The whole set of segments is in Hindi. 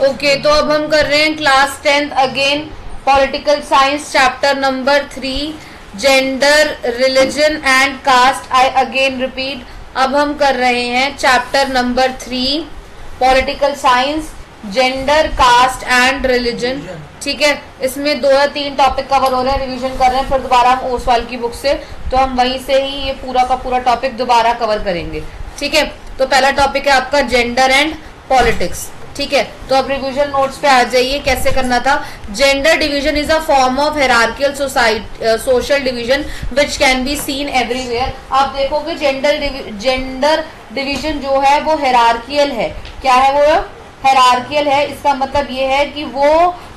ओके, तो अब हम कर रहे हैं class 10th again, political science chapter number 3, gender, religion and caste. I again repeat, अब हम कर रहे हैं chapter number 3, political science, gender, caste and religion. ठीक है, इसमें 2 या 3 टॉपिक कवर हो रहे हैं, रिवीजन कर रहे हैं, फिर दोबारा हम ओसवाल की बुक से, तो हम वहीं से ही ये पूरा का पूरा टॉपिक दोबारा कवर करेंगे। ठीक है, तो पहला टॉपिक है आपका जेंडर एंड पॉलिटिक्स। ठीक है, तो अब रिवीजन नोट्स पे आ जाइए, कैसे करना था। Gender division is a form of hierarchical social division which can be seen everywhere. आप देखोगे जेंडर डिवीजन जो है वो हेरार्कियल है। क्या है वो? हेरार्कियल है। इसका मतलब ये है कि वो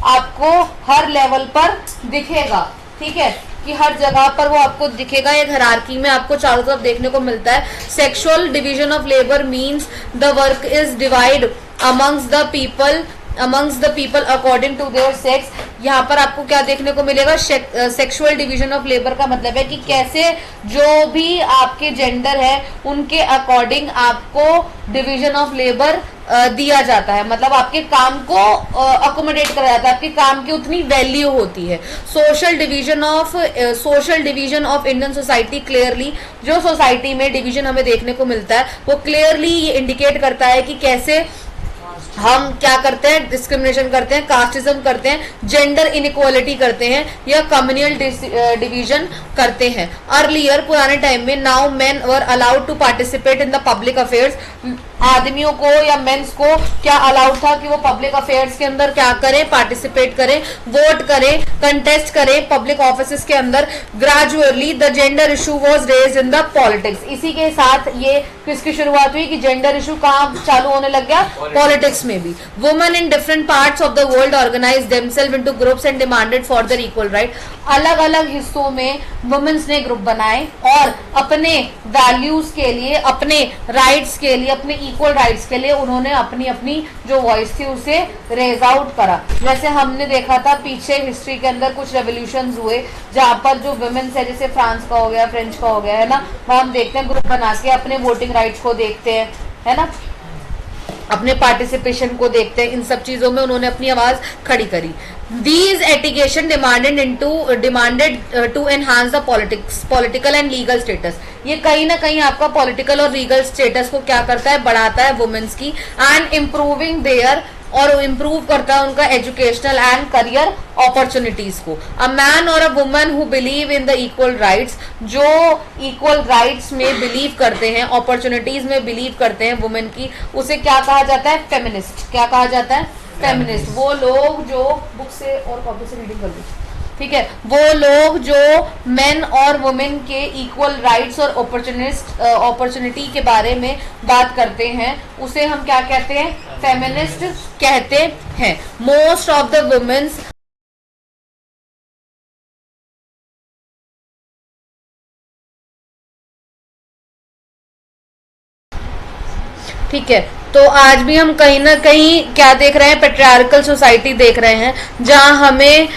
आपको हर लेवल पर दिखेगा। ठीक है, कि हर जगह पर वो आपको दिखेगा, एक हायरार्की में आपको चारों तरफ देखने को मिलता है। Sexual division of labour means the work is divide amongst the people according to their sex. यहाँ पर आपको क्या देखने को मिलेगा? सेक्सुअल डिवीजन ऑफ लेबर का मतलब है कि कैसे जो भी आपके जेंडर है उनके अकॉर्डिंग आपको डिवीजन ऑफ लेबर दिया जाता है, मतलब आपके काम को अकोमोडेट करा जाता है, आपके काम की उतनी वैल्यू होती है। Social division of Indian society clearly, जो सोसाइटी में डिवीजन हमें देखने को मिलता है वो क्लियरली ये इंडिकेट करता है कि कैसे हम क्या करते हैं, डिस्क्रिमिनेशन करते हैं, कास्टिज्म करते हैं, जेंडर इनइक्वालिटी करते हैं या कम्युनल डिवीजन करते हैं। अर्लियर, पुराने टाइम में, now men were allowed to participate in the public affairs. आदमियों को या मेंस को क्या अलाउड था कि वो पब्लिक अफेयर्स के अंदर क्या करें? पार्टिसिपेट करें, वोट करें, कंटेस्ट करें पब्लिक ऑफिस के अंदर। Gradually the gender issue was raised in the politics. इसी के साथ ये किसकी शुरुआत हुई कि जेंडर इशू कहाँ चालू होने लग गया? पॉलिटिक्स में भी। Women in different parts of the world organise themselves into groups and demanded for their equal right. अलग अलग हिस्सों में वुमेन्स ने ग्रुप बनाए और अपने वैल्यूज के लिए, अपने राइट्स के लिए, अपने इक्वल राइट्स के लिए उन्होंने अपनी अपनी जो वॉइस थी उसे रेज आउट करा। जैसे हमने देखा था पीछे हिस्ट्री के अंदर कुछ रेवोल्यूशंस हुए जहां पर जो वुमेन्स है, जैसे फ्रांस का हो गया, फ्रेंच का हो गया, है ना, वहां हम देखते हैं ग्रुप बना के अपने वोटिंग राइट्स को देखते हैं, है ना, अपने पार्टिसिपेशन को देखते हैं। इन सब चीजों में उन्होंने अपनी आवाज खड़ी करी। These education demanded to enhance the political and legal status। ये कहीं ना कहीं आपका पॉलिटिकल और लीगल स्टेटस को क्या करता है? बढ़ाता है वुमेन्स की। एंड इम्प्रूविंग देयर, और इम्प्रूव करता है उनका एजुकेशनल एंड करियर अपॉर्चुनिटीज को। अ मैन और a woman who believe in the equal rights, जो इक्वल राइट्स में बिलीव करते हैं, अपॉर्चुनिटीज में बिलीव करते हैं वुमेन की, उसे क्या कहा जाता है? फेमिनिस्ट। क्या कहा जाता है? फेमिनिस्ट। वो लोग जो बुक से और कॉपी से रीडिंग कर लो, ठीक है, वो लोग जो मेन और वुमेन के इक्वल राइट्स और अपॉर्चुनिटी के बारे में बात करते हैं उसे हम क्या कहते हैं? फेमिनिस्ट कहते हैं। मोस्ट ऑफ द वुमेन्स, ठीक है, तो आज भी हम कहीं ना कहीं क्या देख रहे हैं? पेट्रियार्कल सोसाइटी देख रहे हैं जहां हमें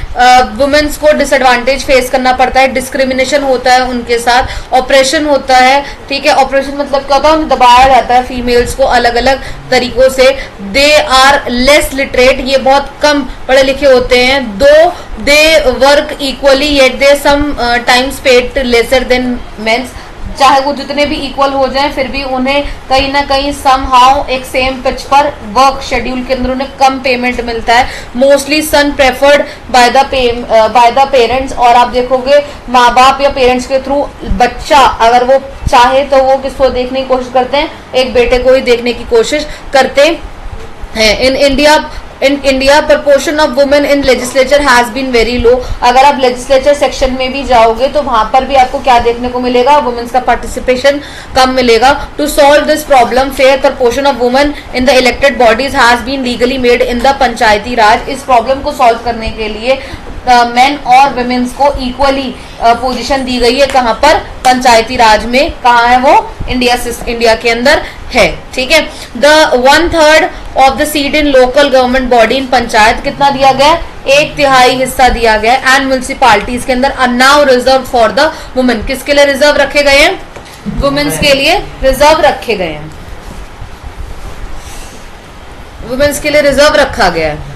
वुमेन्स को डिसएडवांटेज फेस करना पड़ता है, डिस्क्रिमिनेशन होता है उनके साथ, ऑपरेशन होता है। ठीक है, ऑपरेशन मतलब क्या होता है? उन्हें दबाया जाता है फीमेल्स को अलग अलग तरीकों से। दे आर लेस लिटरेट, ये बहुत कम पढ़े लिखे होते हैं। Though they work equally yet they sometimes paid lesser than mens. चाहे वो जितने भी इक्वल हो जाएं फिर भी उन्हें कहीं ना कहीं समहाउ एक सेम पिच पर वर्क शेड्यूल के अंदर उन्हें कम पेमेंट मिलता है। Mostly son preferred by the parents, और आप देखोगे माँ बाप या पेरेंट्स के थ्रू बच्चा अगर वो चाहे तो वो किसको देखने की कोशिश करते हैं? एक बेटे को ही देखने की कोशिश करते हैं। In India proportion of women in legislature has been very low। अगर आप लेजिस्लेचर सेक्शन में भी जाओगे तो वहां पर भी आपको क्या देखने को मिलेगा? वुमेन्स का पार्टिसिपेशन कम मिलेगा। To solve this problem, fair proportion of women in the elected bodies has been legally made in the पंचायती राज। इस प्रॉब्लम को सॉल्व करने के लिए मेन और वुमेन्स को इक्वली पोजीशन दी गई है। कहां पर? पंचायती राज में। कहां है वो? इंडिया के अंदर है। ठीक है, the 1/3 of the seat in local government body in panchayat कितना दिया गया? 1/3 हिस्सा दिया गया। एंड म्युनिसिपालिटीज के अंदर are now reserve for the women. किसके लिए रिजर्व रखे गए हैं? वुमेन्स के लिए रिजर्व रखे गए हैं। वुमेन्स के लिए रिजर्व रखा गया है।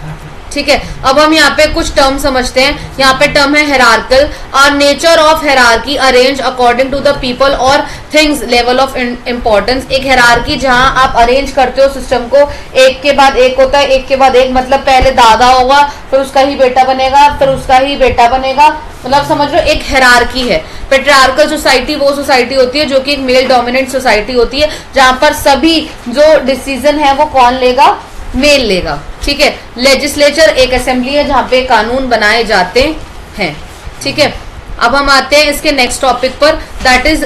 ठीक है, अब हम यहाँ पे कुछ टर्म समझते हैं। यहाँ पे टर्म है हेरार्कल, और nature of hierarchy arrange according to the people और थिंग्स लेवल ऑफ इंपॉर्टेंस। एक हेरार्की जहां आप अरेंज करते हो सिस्टम को, एक के बाद एक होता है, एक के बाद एक, मतलब पहले दादा होगा, फिर उसका ही बेटा बनेगा, फिर उसका ही बेटा बनेगा, मतलब समझ लो एक हेरार्की है। पेट्रियार्कल सोसाइटी वो सोसाइटी होती है जो कि एक मेल डोमिनेंट सोसाइटी होती है, जहां पर सभी जो डिसीजन है वो कौन लेगा, मेल लेगा। ठीक है, लेजिस्लेचर एक असेंबली है जहां पे कानून बनाए जाते हैं। ठीक है, अब हम आते हैं इसके नेक्स्ट टॉपिक पर, that is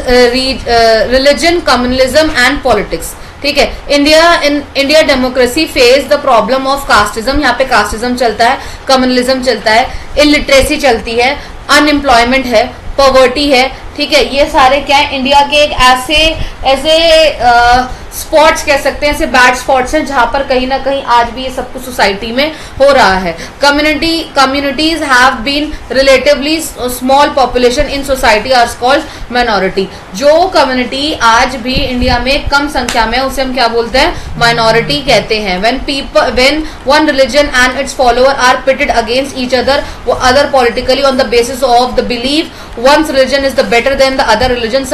religion, communalism and politics. ठीक है, India democracy face the problem of casteism. यहाँ पे कास्टिज्म चलता है, कम्युनलिज्म चलता है, इलिटरेसी चलती है, अनएम्प्लॉयमेंट है, पॉवर्टी है। ठीक है, ये सारे क्या है, इंडिया के एक ऐसे स्पॉट्स कह सकते हैं, ऐसे बैड स्पॉट्स हैं जहां पर कहीं ना कहीं आज भी ये सब कुछ सोसाइटी में हो रहा है। Communities have been relatively small population in society are called minority. जो कम्युनिटी आज भी इंडिया में कम संख्या में, उसे हम क्या बोलते हैं, माइनॉरिटी कहते हैं। When one religion and its follower are pitted against each other politically on the basis of the belief ones religion is the better than the other religion,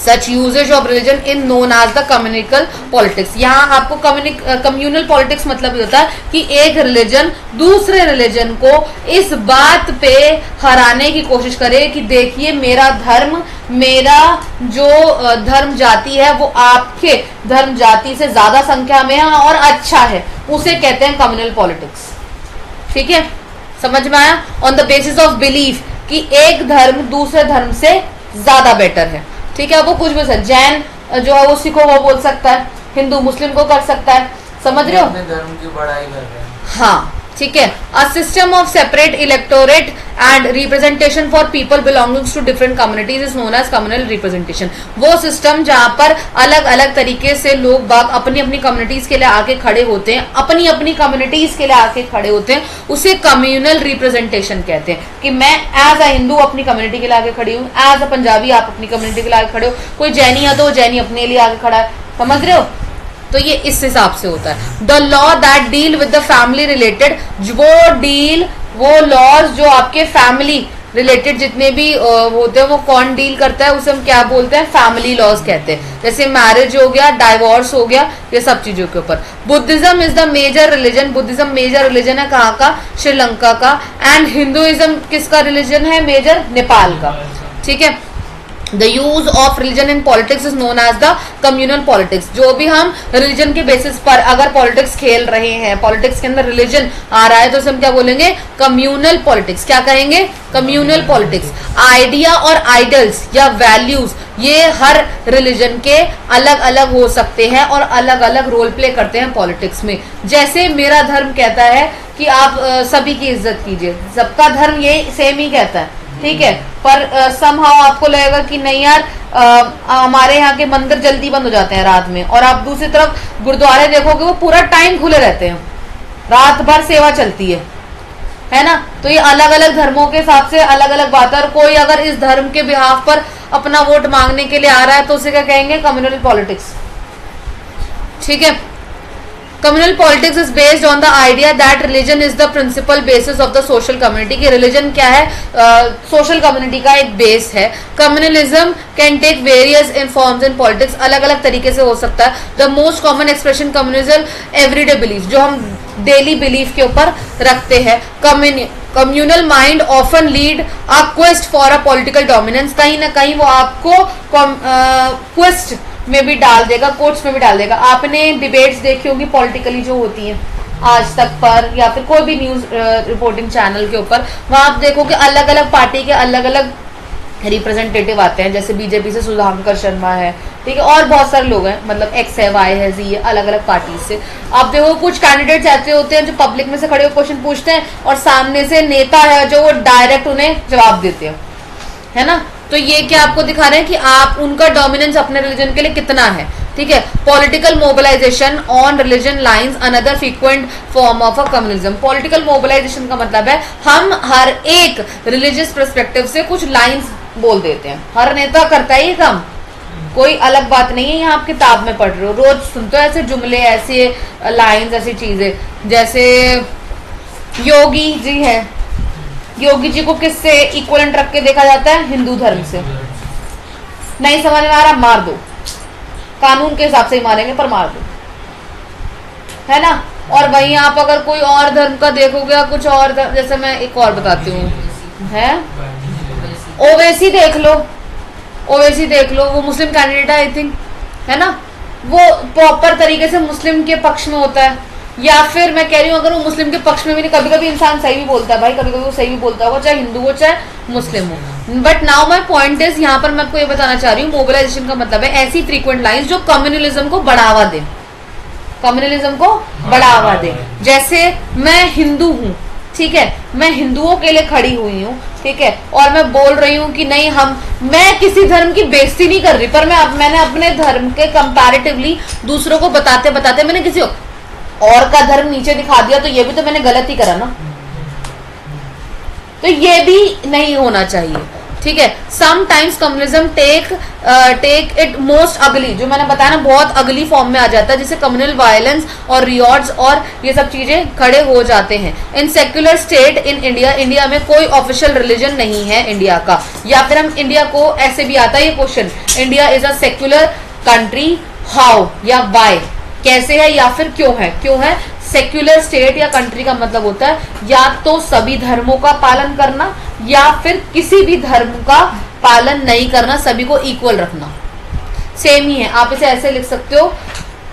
such usage of religion is known as the communal politics। यहाँ आपको कम्युनल पॉलिटिक्स मतलब ये होता है कि एक रिलीजन दूसरे रिलीजन को इस बात पे हराने की कोशिश करे कि देखिए मेरा धर्म, मेरा जो धर्म जाति है वो आपके धर्म जाति से ज्यादा संख्या में है और अच्छा है, उसे कहते हैं कम्युनल पॉलिटिक्स। ठीक है, समझ में आया? On the basis of belief कि एक धर्म दूसरे धर्म से ज्यादा बेटर है। ठीक है, वो कुछ भी सकता, जैन जो है वो सिखों को बोल सकता है, हिंदू मुस्लिम को कर सकता है, समझ रहे हो? अपने धर्म की बड़ाई कर रहे हैं। हाँ, ठीक है। A system of separate electorate and representation for people belonging to different communities is known as communal representation. वो सिस्टम जहां पर अलग अलग तरीके से लोग बाग अपनी अपनी कम्युनिटीज के लिए आके खड़े होते हैं, अपनी अपनी कम्युनिटीज के लिए आके खड़े होते हैं, उसे कम्युनल रिप्रेजेंटेशन कहते हैं। कि मैं एज अ हिंदू अपनी कम्युनिटी के लिए आगे खड़ी हूँ, एज अ पंजाबी आप अपनी कम्युनिटी के लिए आगे खड़े हो, कोई जैनी है तो जैनी अपने लिए आगे खड़ा है, समझ रहे हो? तो ये इस हिसाब से होता है। The law that deal with the family related, वो लॉज जो आपके फैमिली रिलेटेड जितने भी होते हैं वो कौन डील करता है, उसे हम क्या बोलते हैं, फैमिली लॉज कहते हैं। जैसे मैरिज हो गया, डाइवोर्स हो गया, ये सब चीजों के ऊपर। Buddhism is the major religion, Buddhism major religion है कहाँ का, श्रीलंका का। एंड हिंदुइज्म किसका रिलीजन है मेजर, नेपाल का। ठीक है, the use of religion in politics is known as the communal politics. जो भी हम रिलीजन के बेसिस पर अगर पॉलिटिक्स खेल रहे हैं, पॉलिटिक्स के अंदर रिलीजन आ रहा है, तो उसे हम क्या बोलेंगे, कम्युनल पॉलिटिक्स। क्या कहेंगे, कम्युनल पॉलिटिक्स। आइडिया और आइडल्स या वैल्यूज ये हर रिलीजन के अलग अलग हो सकते हैं और अलग अलग रोल प्ले करते हैं पॉलिटिक्स में। जैसे मेरा धर्म कहता है कि आप सभी की इज्जत कीजिए, सबका धर्म ये सेम ही कहता है, ठीक है, पर समहाउ आपको लगेगा कि नहीं यार, हमारे यहाँ के मंदिर जल्दी बंद हो जाते हैं रात में, और आप दूसरी तरफ गुरुद्वारे देखोगे वो पूरा टाइम खुले रहते हैं, रात भर सेवा चलती है ना। तो ये अलग अलग धर्मों के हिसाब से अलग अलग बात है। और कोई अगर इस धर्म के बिहाफ पर अपना वोट मांगने के लिए आ रहा है तो उसे क्या कहेंगे, कम्युनल पॉलिटिक्स। ठीक है, communal politics is based on the idea that religion is the principal basis of the social community. की रिलीजन क्या है, सोशल कम्युनिटी का एक बेस है। Communalism can take various in forms in politics, अलग अलग तरीके से हो सकता है। The most common expression communism everyday belief, जो हम डेली बिलीफ के ऊपर रखते हैं। Communal mind often lead a quest for a political dominance, कहीं ना कहीं वो आपको क्वेस्ट में भी डाल देगा, कोर्ट्स में भी डाल देगा। आपने डिबेट्स देखी होंगी पॉलिटिकली जो होती हैं आज तक पर, या फिर कोई भी न्यूज रिपोर्टिंग चैनल के ऊपर, वहां आप देखोगे अलग अलग पार्टी के अलग अलग रिप्रेजेंटेटिव आते हैं। जैसे बीजेपी से सुधाकर शर्मा है, ठीक है, और बहुत सारे लोग हैं, मतलब एक्स है, वाई है, जी है, अलग अलग पार्टी से। आप देखो कुछ कैंडिडेट्स ऐसे होते हैं जो पब्लिक में से खड़े होकर क्वेश्चन पूछते हैं और सामने से नेता है जो वो डायरेक्ट उन्हें जवाब देते हैं, है ना। तो ये क्या आपको दिखा रहे हैं कि आप उनका डोमिनेंस अपने रिलीजन के लिए कितना है। ठीक है, political mobilisation on religion lines another frequent form of a communism. Political mobilisation का मतलब है हम हर एक रिलीजियस पर्सपेक्टिव से कुछ लाइंस बोल देते हैं। हर नेता करता है ये काम, कोई अलग बात नहीं है, यहाँ आप किताब में पढ़ रहे हो, रोज सुनते हो ऐसे जुमले, ऐसे लाइंस, ऐसी चीजें। जैसे योगी जी है, योगी जी को किससे इक्वलेंट रख के देखा जाता है? हिंदू धर्म से। नहीं समझ में आ रहा, मार दो, कानून के हिसाब से ही मारेंगे पर मार दो, है ना। और वहीं आप अगर कोई और धर्म का देखोगे या कुछ और जैसे मैं एक और बताती हूँ, है ओवैसी देख लो, ओवैसी देख लो, वो मुस्लिम कैंडिडेट है आई थिंक, है ना। वो प्रॉपर तरीके से मुस्लिम के पक्ष में होता है, या फिर मैं कह रही हूँ अगर वो मुस्लिम के पक्ष में भी नहीं, कभी कभी इंसान सही भी बोलता है भाई, कभी कभी वो सही भी बोलता होगा, चाहे हिंदू हो चाहे मुस्लिम हो। But now my point is, यहाँ पर मैं आपको ये बताना चाह रही हूँ, मोबिलाइजेशन का मतलब है ऐसी फ्रीक्वेंट लाइंस जो कम्युनलिज्म को बढ़ावा दे, कम्युनलिज्म को बढ़ावा दे। जैसे मैं हिंदू हूँ, ठीक है, मैं हिंदुओं के लिए खड़ी हुई हूँ, ठीक है, और मैं बोल रही हूँ कि नहीं मैं किसी धर्म की बेइज्जती नहीं कर रही, पर मैंने अपने धर्म के कंपैरेटिवली दूसरों को बताते बताते मैंने किसी और का धर्म नीचे दिखा दिया, तो ये भी तो मैंने गलत ही करा ना, तो ये भी नहीं होना चाहिए, ठीक है। Sometimes communism take it most ugly, जो मैंने बताया ना बहुत अगली फॉर्म में आ जाता है, जिसे कम्युनल वायलेंस और रियॉर्ड्स और ये सब चीजें खड़े हो जाते हैं। In secular state in India, India में कोई ऑफिशियल रिलीजन नहीं है इंडिया का, या फिर हम इंडिया को ऐसे भी आता है ये question, India is a secular country, how या वाई, कैसे है या फिर क्यों है, क्यों है। सेक्युलर स्टेट या कंट्री का मतलब होता है या तो सभी धर्मों का पालन करना या फिर किसी भी धर्म का पालन नहीं करना, सभी को इक्वल रखना, सेम ही है। आप इसे ऐसे लिख सकते हो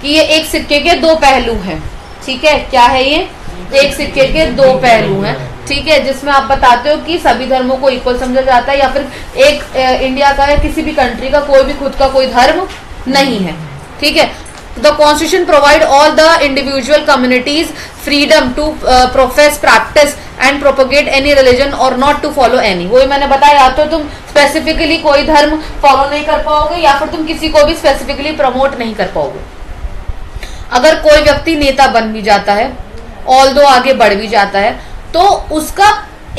कि ये एक सिक्के के दो पहलू हैं, ठीक है। क्या है ये? एक सिक्के के दो पहलू हैं, ठीक है, जिसमें आप बताते हो कि सभी धर्मों को इक्वल समझा जाता है, या फिर एक इंडिया का या किसी भी कंट्री का कोई भी खुद का कोई धर्म नहीं है, ठीक है। The Constitution provide all the individual communities freedom to profess, practice and propagate any religion or not to follow any। वही मैंने बताया, या तो तुम स्पेसिफिकली कोई धर्म फॉलो नहीं कर पाओगे या फिर तुम किसी को भी स्पेसिफिकली प्रमोट नहीं कर पाओगे। अगर कोई व्यक्ति नेता बन भी जाता है, ऑल्दो आगे बढ़ भी जाता है, तो उसका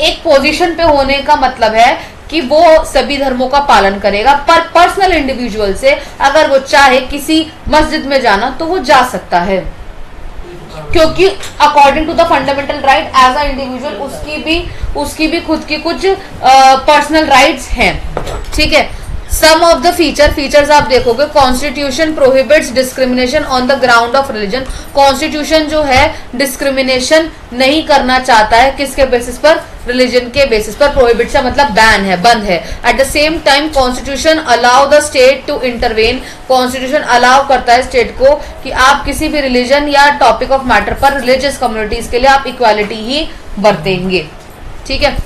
एक पोजीशन पे होने का मतलब है कि वो सभी धर्मों का पालन करेगा, पर पर्सनल इंडिविजुअल से अगर वो चाहे किसी मस्जिद में जाना तो वो जा सकता है, क्योंकि according to the fundamental right as a individual उसकी भी खुद की कुछ पर्सनल राइट्स हैं, ठीक है। सम ऑफ द फीचर्स आप देखोगे, constitution prohibits discrimination on the ground of religion. Constitution जो है डिस्क्रिमिनेशन नहीं करना चाहता है, किसके बेसिस पर? रिलीजन के बेसिस पर। प्रोहिबिट का मतलब बैन है, बंद है। At the same time constitution allow the state to intervene. Constitution allow करता है स्टेट को कि आप किसी भी रिलीजन या टॉपिक ऑफ मैटर पर रिलीजियस कम्युनिटीज के लिए आप इक्वालिटी ही बरतेंगे, ठीक है।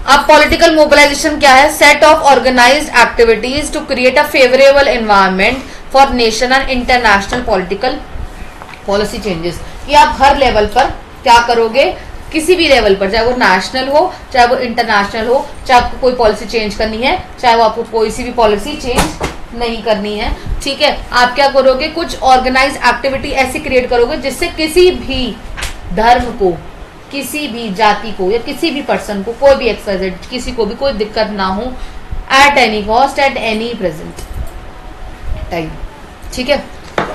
अब पॉलिटिकल मोबिलाइजेशन क्या है? Set of organised activities to create a favourable environment for national and international political policy changes. कि आप हर लेवल पर क्या करोगे, किसी भी लेवल पर, चाहे वो नेशनल हो चाहे वो इंटरनेशनल हो, चाहे आपको कोई पॉलिसी चेंज करनी है चाहे वो आपको कोई सी भी पॉलिसी चेंज नहीं करनी है, ठीक है। आप क्या करोगे, कुछ ऑर्गेनाइज एक्टिविटी ऐसी क्रिएट करोगे जिससे किसी भी धर्म को, किसी भी जाति को या किसी भी पर्सन को, कोई भी एक्सवाइजेड, किसी को भी कोई दिक्कत ना हो, at any cost, at any present time, ठीक है।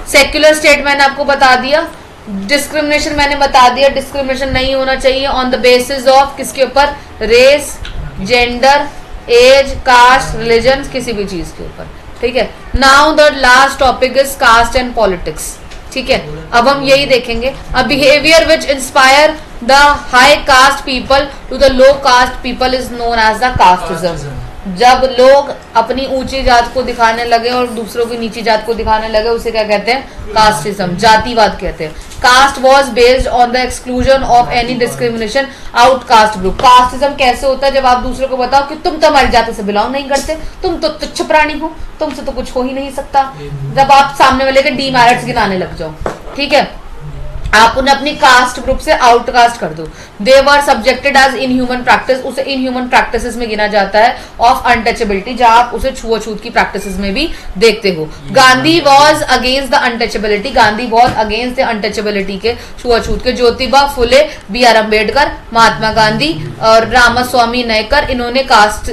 सेक्युलर स्टेट मैंने आपको बता दिया। डिस्क्रिमिनेशन मैंने बता दिया, डिस्क्रिमिनेशन नहीं होना चाहिए ऑन द बेसिस ऑफ किसके ऊपर? Race, gender, age, caste, religion, किसी भी चीज के ऊपर, ठीक है। Now the last topic is caste and politics, ठीक है। अब हम यही देखेंगे। A behaviour which inspire the high caste people to the low caste people is known as the casteism. जब लोग अपनी ऊंची जात को दिखाने लगे और दूसरों की नीची जात को दिखाने लगे, उसे क्या कहते हैं? कास्टिज्म, जातिवाद कहते हैं। Caste was based on the exclusion of any discrimination outcast group. Casteism कैसे होता है? जब आप दूसरों को बताओ कि तुम तो हमारी जाति से बिलोंग नहीं करते, तुम तो तुच्छ प्राणी हो, तुमसे तो कुछ हो ही नहीं सकता, जब आप सामने वाले के डीमेरिट्स गिनाने लग जाओ, ठीक है। आप उन्हें अपनी कास्ट ग्रुप से आउटकास्ट कर दो। दे वर सब्जेक्टेड एज इनह्यूमन प्रैक्टिस, उसे इनह्यूमन प्रैक्टिसेस में गिना जाता है ऑफ अनटचेबिलिटी, जहां आप उसे छुआछूत की प्रैक्टिसेस में भी देखते हो। Gandhi was against the untouchability, Gandhi was against the untouchability के, छुआछूत के। ज्योतिबा फुले, बी आर अम्बेडकर, महात्मा गांधी और रामास्वामी नायकर, इन्होंने कास्ट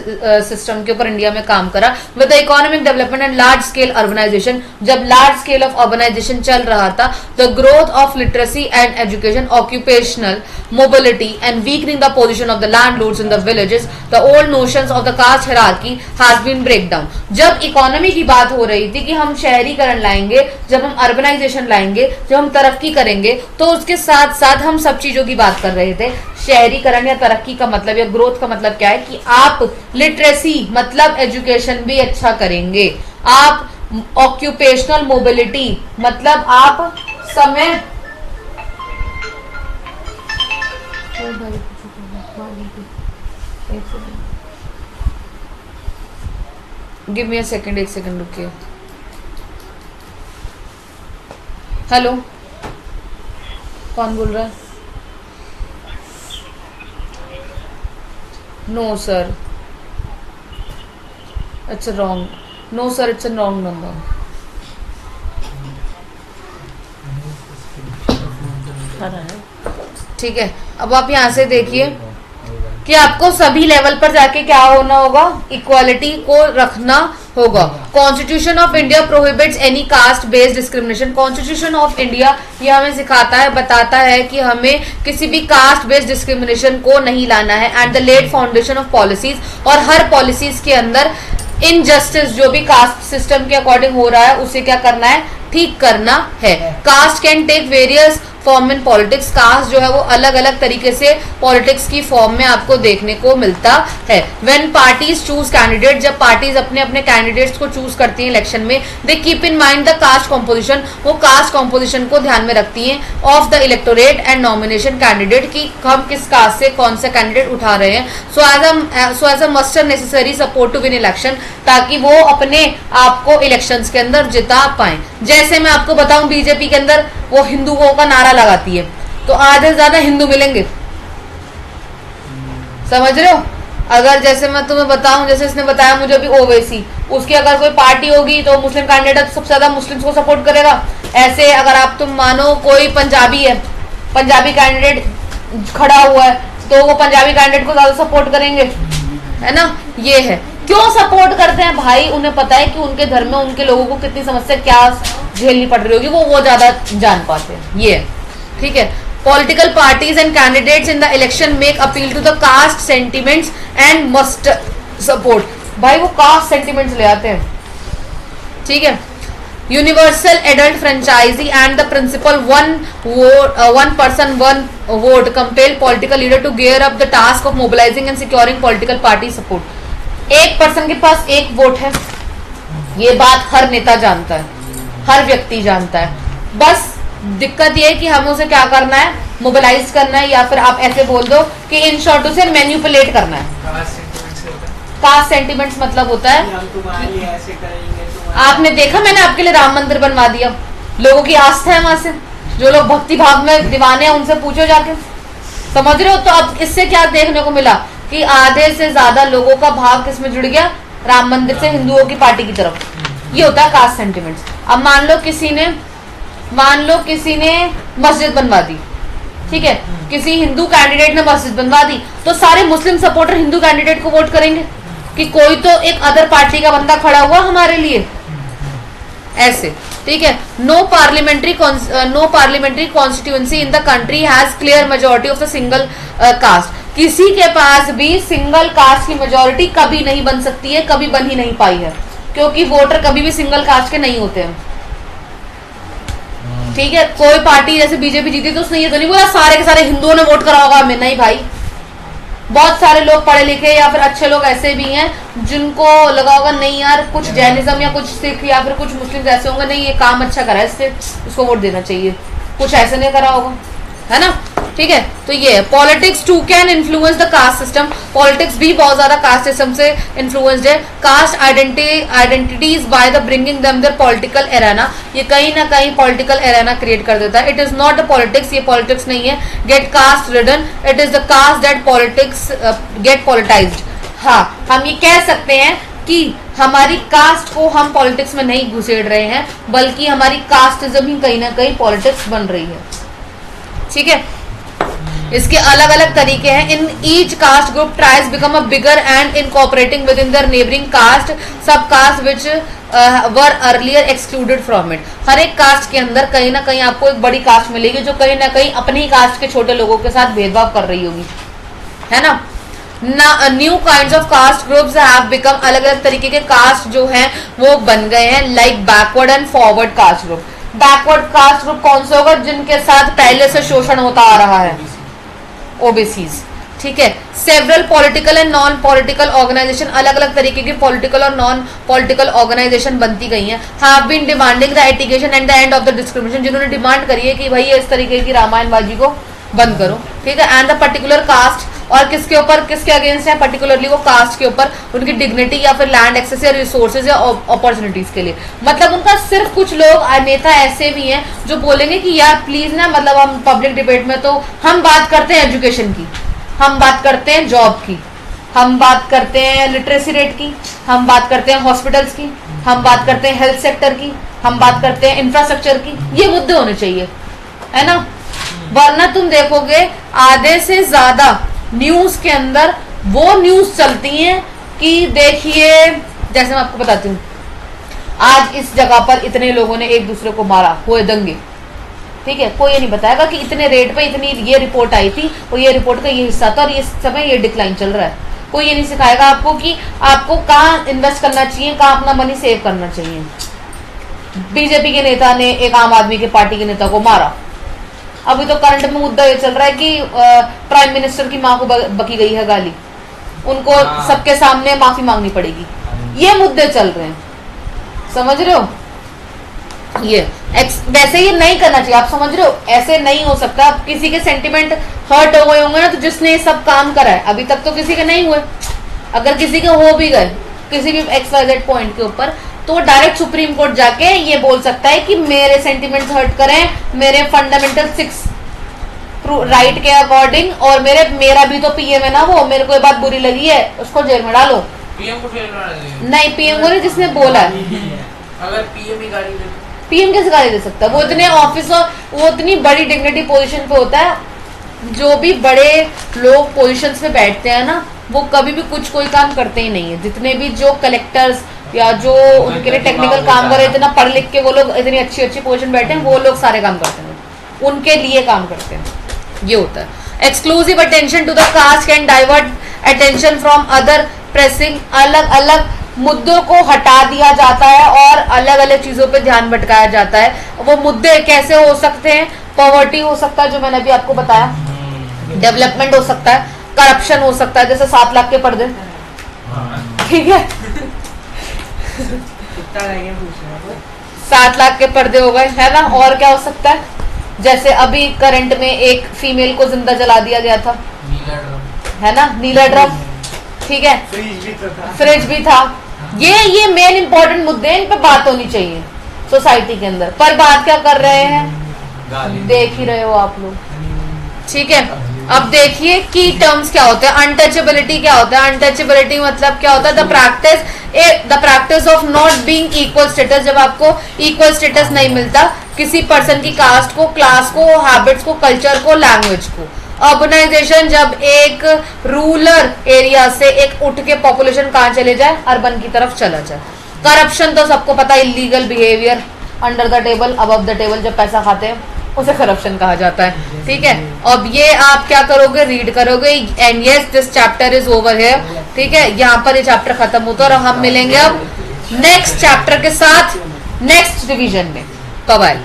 सिस्टम के ऊपर इंडिया में काम करा। With the economic development and large scale urbanisation, जब लार्ज स्केल ऑफ अर्बनाइजेशन चल रहा था, the growth of literacy and education, occupational mobility and weakening the position of the landlords in the villages, the old notions of the caste hierarchy has been break down। जब इकोनॉमी की बात हो रही थी कि हम शहरीकरण लाएंगे, जब हम अर्बनाइजेशन लाएंगे, जब हम तरक्की करेंगे, तो उसके साथ साथ हम सब चीजों की बात कर रहे थे। शहरीकरण या तरक्की का मतलब या ग्रोथ का मतलब क्या है कि आप लिटरेसी मतलब एजुकेशन भी अच्छा करेंगे, आप ऑक्यूपेशनल मोबिलिटी मतलब आप समय गिव मी अ सेकंड, एक सेकंड रुकिए। हेलो, कौन बोल रहा है? No sir, it's wrong. No sir, it's a wrong number. ठीक है, अब आप यहाँ से देखिए कि आपको सभी लेवल पर जाके क्या होना होगा, इक्वालिटी को रखना होगा। Constitution of India prohibits any caste based discrimination. Constitution of India ये हमें सिखाता है, बताता है कि हमें किसी भी कास्ट बेस्ड डिस्क्रिमिनेशन को नहीं लाना है। And the laid foundation of policies, और हर पॉलिसीज के अंदर इनजस्टिस जो भी कास्ट सिस्टम के अकॉर्डिंग हो रहा है उसे क्या करना है, ठीक करना है। Caste can take various form in politics, caste जो है वो अलग अलग तरीके से पॉलिटिक्स की फॉर्म में आपको देखने को मिलता है। व्हेन पार्टीज चूज कैंडिडेट, जब पार्टीज अपने अपने कैंडिडेट्स को चूज करती हैं इलेक्शन में, they keep in mind the caste composition, वो कास्ट कॉम्पोजिशन को ध्यान में रखती हैं of the electorate and nomination candidate की हम किस कास्ट से कौन सा कैंडिडेट उठा रहे हैं। So as a must necessary support to win election, ताकि वो अपने आप को इलेक्शंस के अंदर जिता पाए। जैसे मैं आपको बताऊं, बीजेपी के अंदर वो हिंदुओं का नारा लगाती है तो आधे से ज्यादा हिंदू मिलेंगे, समझ रहे हो। अगर जैसे मैं तुम्हें बताऊं, जैसे इसने बताया मुझे अभी ओवैसी, उसकी अगर कोई पार्टी होगी तो मुस्लिम कैंडिडेट सबसे ज्यादा मुस्लिम्स को सपोर्ट करेगा। ऐसे अगर आप तुम मानो कोई पंजाबी है, पंजाबी कैंडिडेट खड़ा हुआ है तो वो पंजाबी कैंडिडेट को ज्यादा सपोर्ट करेंगे, है ना। ये है क्यों सपोर्ट करते हैं भाई, उन्हें पता है कि उनके धर्म में उनके लोगों को कितनी समस्या क्या झेलनी पड़ रही होगी, वो ज्यादा जान पाते हैं। ये ठीक है। Political parties and candidates in the election make appeal to the caste sentiments and must support, भाई वो कास्ट सेंटिमेंट्स ले आते हैं, ठीक है। Universal adult franchise and the principle one person one vote compel political leader to gear up the task of mobilising and securing political party support. एक पर्सन के पास एक वोट है, ये बात हर नेता जानता है, हर व्यक्ति जानता है। बस दिक्कत ये है कि हमें उसे क्या करना है, मोबिलाइज करना है, या फिर आप ऐसे बोल दो कि इन शॉर्ट उसे मैन्युपुलेट करना है। कास्ट सेंटिमेंट्स मतलब होता है, आपने देखा मैंने आपके लिए राम मंदिर बनवा दिया, लोगों की आस्था है वहां से, जो लोग भक्ति भाव में दीवाने हैं उनसे पूछो जाके, समझ रहे हो। तो अब इससे क्या देखने को मिला कि आधे से ज्यादा लोगों का भाव किस में जुड़ गया, राम मंदिर से हिंदुओं की पार्टी की तरफ। ये होता है कास्ट सेंटिमेंट्स। अब मान लो किसी ने मस्जिद बनवा दी, ठीक है, किसी हिंदू कैंडिडेट ने मस्जिद बनवा दी, तो सारे मुस्लिम सपोर्टर हिंदू कैंडिडेट को वोट करेंगे कि कोई तो एक अदर पार्टी का बंदा खड़ा हुआ हमारे लिए, ऐसे, ठीक है। No parliamentary constituency in the country has clear majority of the single caste. किसी के पास भी सिंगल कास्ट की मेजोरिटी कभी नहीं बन सकती है, कभी बन ही नहीं पाई है, क्योंकि वोटर कभी भी सिंगल कास्ट के नहीं होते हैं, ठीक है। कोई पार्टी जैसे बीजेपी जीती तो उसने ये तो नहीं बोला सारे के सारे हिंदुओं ने वोट करा होगा हमें, नहीं भाई। बहुत सारे लोग पढ़े लिखे या फिर अच्छे लोग ऐसे भी हैं जिनको लगा होगा नहीं यार कुछ जैनिज्म या कुछ सिख या फिर कुछ मुस्लिम ऐसे होंगे, नहीं ये काम अच्छा करा है इससे उसको वोट देना चाहिए, कुछ ऐसे नहीं करा होगा, है ना। ठीक है, तो ये है politics too can influence the caste system. Politics भी बहुत ज्यादा कास्ट सिस्टम से इन्फ्लुएंस्ड है। Caste identities by the bringing them their political arena, ये कहीं ना कहीं पॉलिटिकल एरेना क्रिएट कर देता है। It is not the politics, ये पॉलिटिक्स नहीं है। Get caste ridden, it is the caste that politics get politicised. हाँ, हम ये कह सकते हैं कि हमारी कास्ट को हम पॉलिटिक्स में नहीं घुसेड़ रहे हैं, बल्कि हमारी कास्टिज्म ही कहीं ना कहीं पॉलिटिक्स बन रही है। ठीक है, इसके अलग अलग तरीके हैं। In each caste group tries become a bigger and incorporating with in their neighbouring caste sub caste which were earlier excluded from it. हर एक कास्ट के अंदर कहीं ना कहीं आपको एक बड़ी कास्ट मिलेगी जो कहीं ना कहीं अपनी ही कास्ट के छोटे लोगों के साथ भेदभाव कर रही होगी, है ना। New kinds of caste groups have become, अलग अलग तरीके के कास्ट जो हैं वो बन गए हैं, like backward and forward caste group. Backward caste group कौन सा होगा? जिनके साथ पहले से शोषण होता आ रहा है, ओबीसीज। ठीक है, several political and non political organisation, अलग अलग तरीके की पॉलिटिकल और नॉन पॉलिटिकल ऑर्गेनाइजेशन बनती गई हैं। Have been demanding the education and the end of the discrimination, जिन्होंने डिमांड करी है कि भाई इस तरीके की रामायणबाजी को बंद करो। ठीक है, एंड द पर्टिकुलर कास्ट, और किसके ऊपर, किसके अगेंस्ट है? पर्टिकुलरली वो कास्ट के ऊपर, उनकी डिग्निटी या फिर लैंड एक्सेस या रिसोर्सेज या अपॉर्चुनिटीज के लिए। मतलब उनका सिर्फ कुछ लोग नेता ऐसे भी हैं जो बोलेंगे कि यार प्लीज ना, मतलब हम पब्लिक डिबेट में तो हम बात करते हैं एजुकेशन की, हम बात करते हैं जॉब की, हम बात करते हैं लिटरेसी रेट की, हम बात करते हैं हॉस्पिटल्स की, हम बात करते हैं हेल्थ सेक्टर की, हम बात करते हैं इंफ्रास्ट्रक्चर की। ये मुद्दे होने चाहिए, है ना। वरना तुम देखोगे आधे से ज्यादा न्यूज के अंदर वो न्यूज चलती हैं कि देखिए, जैसे मैं आपको बताती हूँ, आज इस जगह पर इतने लोगों ने एक दूसरे को मारा, हुए दंगे। ठीक है, कोई ये नहीं बताएगा कि इतने रेट पे इतनी ये रिपोर्ट आई थी और ये रिपोर्ट का ये हिस्सा था और ये समय ये डिक्लाइन चल रहा है। कोई ये नहीं सिखाएगा आपको कि आपको कहाँ इन्वेस्ट करना चाहिए, कहाँ अपना मनी सेव करना चाहिए। बीजेपी के नेता ने एक आम आदमी के पार्टी के नेता को मारा। अभी तो करंट में मुद्दा ये चल रहा है कि प्राइम मिनिस्टर की मां को बकी गई है गाली, उनको सबके सामने माफी मांगनी पड़ेगी। ये मुद्दे चल रहे हैं, समझ रहे हो। ये वैसे ये नहीं करना चाहिए, आप समझ रहे हो, ऐसे नहीं हो सकता। अब किसी के सेंटिमेंट हर्ट हो गए होंगे ना, तो जिसने ये सब काम करा है, अभी तक तो किसी के नहीं हुए, अगर किसी के हो भी गए किसी भी XYZ पॉइंट के ऊपर, तो डायरेक्ट सुप्रीम कोर्ट जाके ये बोल सकता है कि मेरे सेंटिमेंट्स हर्ट करें, मेरे फंडामेंटल 6 राइट के अकॉर्डिंग, और मेरा भी तो पीएम है ना, वो मेरे को ये बात बुरी लगी है, उसको जेल में डालो। पीएम को जेल में नहीं, पीएम को नहीं, जिसने बोला है। अगर पीएम ही गाली दे, पीएम कैसे गाली दे सकता है? वो इतने ऑफिसर, वो इतनी बड़ी डिग्निटी पोजीशन पे होता है। जो भी बड़े लोग पोजीशंस पे बैठते हैं ना, वो कभी भी कोई काम करते ही नहीं है। जितने भी जो कलेक्टर्स या जो उनके लिए टेक्निकल काम करे, इतना पढ़ लिख के वो लोग इतनी अच्छी अच्छी पोजीशन बैठे हैं, वो लोग सारे काम करते हैं, उनके लिए काम करते हैं। ये होता है। Exclusive attention to the caste can divert attention from other pressing, अलग अलग मुद्दों को हटा दिया जाता है और अलग अलग चीजों पे ध्यान भटकाया जाता है। वो मुद्दे कैसे हो सकते हैं? पॉवर्टी हो सकता है, जो मैंने अभी आपको बताया, डेवलपमेंट हो सकता है, करप्शन हो सकता है, जैसे 7 लाख के पर्दे। ठीक है, 7 लाख के पर्दे हो गए, है ना। और क्या हो सकता है? जैसे अभी करंट में एक फीमेल को जिंदा जला दिया गया था, है ना, नीला ड्रम। ठीक है, फ्रिज भी था। ये मेन इंपॉर्टेंट मुद्दे हैं, इन पे बात होनी चाहिए सोसाइटी के अंदर। पर बात क्या कर रहे हैं? देख ही रहे हो आप लोग। ठीक है, अब देखिए की टर्म्स क्या होते हैं। अनटचेबिलिटी क्या होता है? अनटचेबिलिटी मतलब क्या होता है? The practice of not being equal status, जब आपको इक्वल स्टेटस नहीं मिलता किसी पर्सन की, कास्ट को, क्लास को, हैबिट्स को, कल्चर को, लैंग्वेज को। अर्बनाइजेशन, जब एक रूरल एरिया से एक उठ के पॉपुलेशन कहाँ चले जाए? अर्बन की तरफ चला जाए। करप्शन तो सबको पता है, illegal behaviour, under the table, above the table, जब पैसा खाते हैं उसे करप्शन कहा जाता है। ठीक है, अब ये आप क्या करोगे? रीड करोगे। And yes, this chapter is over here. ठीक है, यहाँ पर ये चैप्टर खत्म होता है और हम मिलेंगे अब नेक्स्ट चैप्टर के साथ नेक्स्ट डिवीजन में। Bye bye.